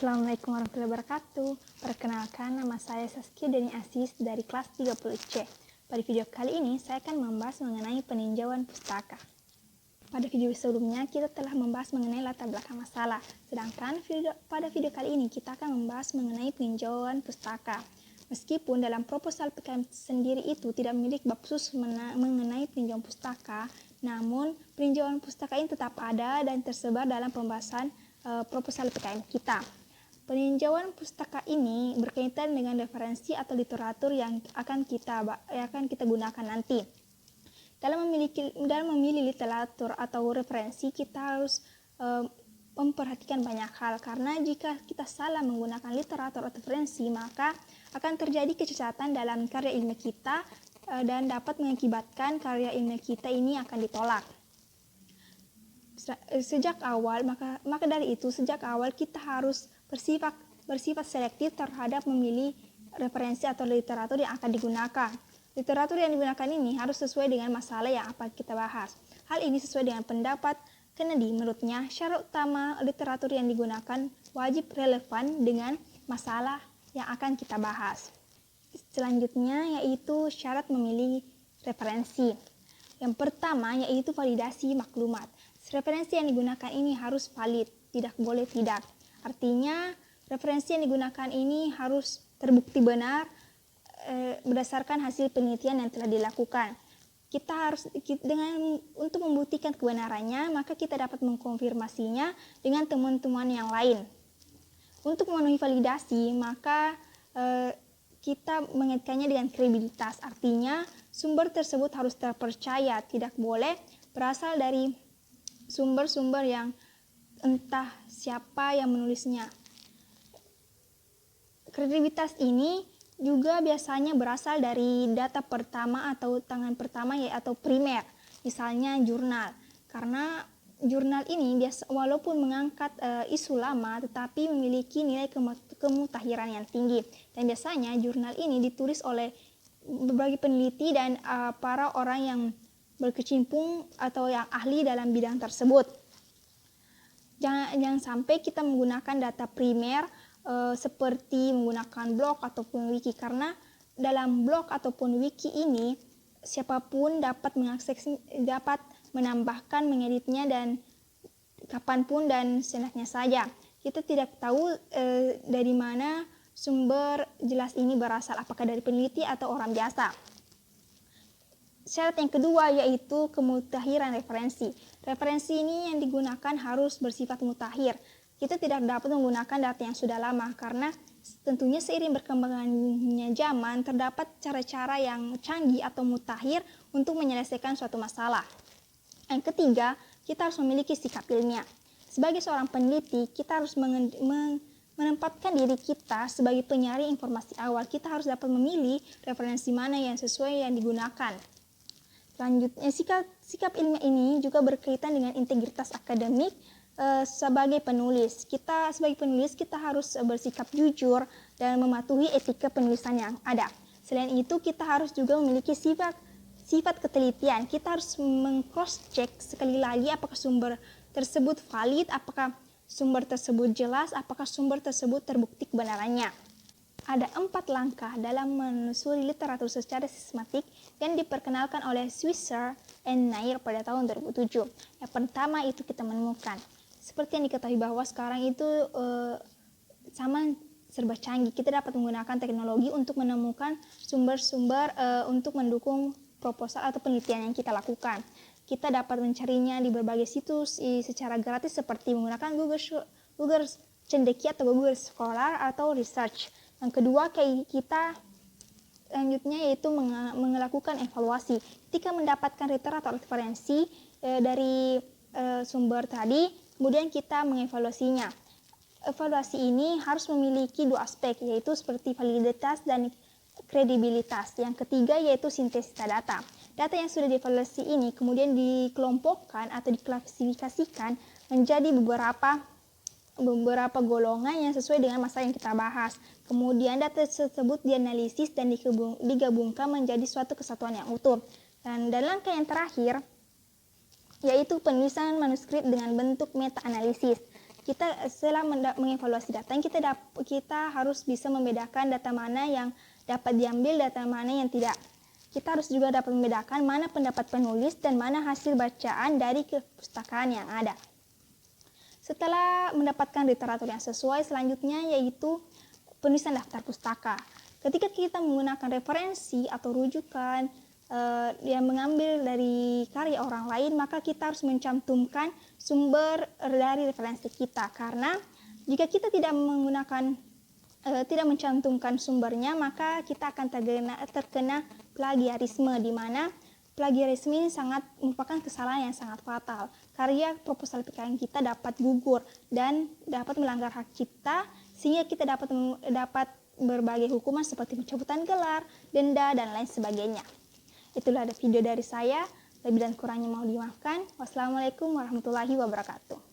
Assalamualaikum warahmatullahi wabarakatuh. Perkenalkan, nama saya Saskia Deni Aziz dari kelas 30C. Pada video kali ini, saya akan membahas mengenai peninjauan pustaka. Pada video sebelumnya, kita telah membahas mengenai latar belakang masalah. Sedangkan pada video kali ini, kita akan membahas mengenai peninjauan pustaka. Meskipun dalam proposal PKM sendiri itu tidak memiliki bab khusus mengenai peninjauan pustaka, namun peninjauan pustaka ini tetap ada dan tersebar dalam pembahasan proposal PKM kita. Peninjauan pustaka ini berkaitan dengan referensi atau literatur yang akan kita gunakan nanti. Dalam memilih literatur atau referensi, kita harus memperhatikan banyak hal, karena jika kita salah menggunakan literatur atau referensi, maka akan terjadi kecacatan dalam karya ilmiah kita dan dapat mengakibatkan karya ilmiah kita ini akan ditolak. Sejak awal kita harus bersifat selektif terhadap memilih referensi atau literatur yang akan digunakan. Literatur yang digunakan ini harus sesuai dengan masalah yang akan kita bahas. Hal ini sesuai dengan pendapat Kennedy. Menurutnya, syarat utama literatur yang digunakan wajib relevan dengan masalah yang akan kita bahas. Selanjutnya yaitu syarat memilih referensi. Yang pertama yaitu validasi maklumat. Referensi yang digunakan ini harus valid, tidak boleh tidak. Artinya, referensi yang digunakan ini harus terbukti benar berdasarkan hasil penelitian yang telah dilakukan. Untuk membuktikan kebenarannya, maka kita dapat mengkonfirmasinya dengan temuan-temuan yang lain. Untuk memenuhi validasi, maka kita mengaitkannya dengan kredibilitas. Artinya, sumber tersebut harus terpercaya, tidak boleh berasal dari sumber-sumber yang entah siapa yang menulisnya. Kredibilitas ini juga biasanya berasal dari data pertama atau tangan pertama atau primer, misalnya jurnal. Karena jurnal ini walaupun mengangkat isu lama, tetapi memiliki nilai kemutahiran yang tinggi. Dan biasanya jurnal ini ditulis oleh berbagai peneliti dan para orang yang berkecimpung atau yang ahli dalam bidang tersebut. Jangan sampai kita menggunakan data primer seperti menggunakan blog ataupun wiki, karena dalam blog ataupun wiki ini siapapun dapat mengakses, dapat menambahkan, mengeditnya dan kapanpun dan seenaknya saja. Kita tidak tahu dari mana sumber jelas ini berasal, apakah dari peneliti atau orang biasa. Syarat yang kedua yaitu kemutahiran referensi. Referensi ini yang digunakan harus bersifat mutakhir. Kita tidak dapat menggunakan data yang sudah lama, karena tentunya seiring berkembangannya zaman terdapat cara-cara yang canggih atau mutakhir untuk menyelesaikan suatu masalah. Yang ketiga, kita harus memiliki sikap ilmiah. Sebagai seorang peneliti, kita harus menempatkan diri kita sebagai penyari informasi awal. Kita harus dapat memilih referensi mana yang sesuai yang digunakan. Selanjutnya, sikap ilmiah ini juga berkaitan dengan integritas akademik sebagai penulis. Sebagai penulis, kita harus bersikap jujur dan mematuhi etika penulisan yang ada. Selain itu, kita harus juga memiliki sifat ketelitian. Kita harus meng-cross-check sekali lagi apakah sumber tersebut valid, apakah sumber tersebut jelas, apakah sumber tersebut terbukti kebenarannya. Ada 4 langkah dalam menelusuri literatur secara sistematik yang diperkenalkan oleh Swisher and Nair pada tahun 2007. Yang pertama itu kita menemukan. Seperti yang diketahui bahwa sekarang itu zaman serba canggih. Kita dapat menggunakan teknologi untuk menemukan sumber-sumber untuk mendukung proposal atau penelitian yang kita lakukan. Kita dapat mencarinya di berbagai situs secara gratis seperti menggunakan Google Cendekia atau Google Scholar atau Research. Yang kedua, kita selanjutnya yaitu melakukan evaluasi. Ketika mendapatkan literatur atau referensi dari sumber tadi, kemudian kita mengevaluasinya. Evaluasi ini harus memiliki 2 aspek, yaitu seperti validitas dan kredibilitas. Yang ketiga yaitu sintesis data. Data yang sudah dievaluasi ini kemudian dikelompokkan atau diklasifikasikan menjadi beberapa golongan yang sesuai dengan masalah yang kita bahas. Kemudian data tersebut dianalisis dan digabungkan menjadi suatu kesatuan yang utuh. Dan langkah yang terakhir yaitu penulisan manuskrip dengan bentuk meta-analisis. kita setelah mengevaluasi data, kita harus bisa membedakan data mana yang dapat diambil, data mana yang tidak. Kita harus juga dapat membedakan mana pendapat penulis dan mana hasil bacaan dari kepustakaan yang ada. Setelah mendapatkan literatur yang sesuai, selanjutnya yaitu penulisan daftar pustaka. Ketika kita menggunakan referensi atau rujukan yang mengambil dari karya orang lain, maka kita harus mencantumkan sumber dari referensi kita. Karena jika kita tidak mencantumkan sumbernya, maka kita akan terkena plagiarisme, di mana plagiarisme ini merupakan kesalahan yang sangat fatal. Karya proposal PKN kita dapat gugur dan dapat melanggar hak cipta, sehingga kita dapat berbagai hukuman seperti pencabutan gelar, denda, dan lain sebagainya. Itulah ada video dari saya. Lebih dan kurangnya mau dimaafkan. Wassalamualaikum warahmatullahi wabarakatuh.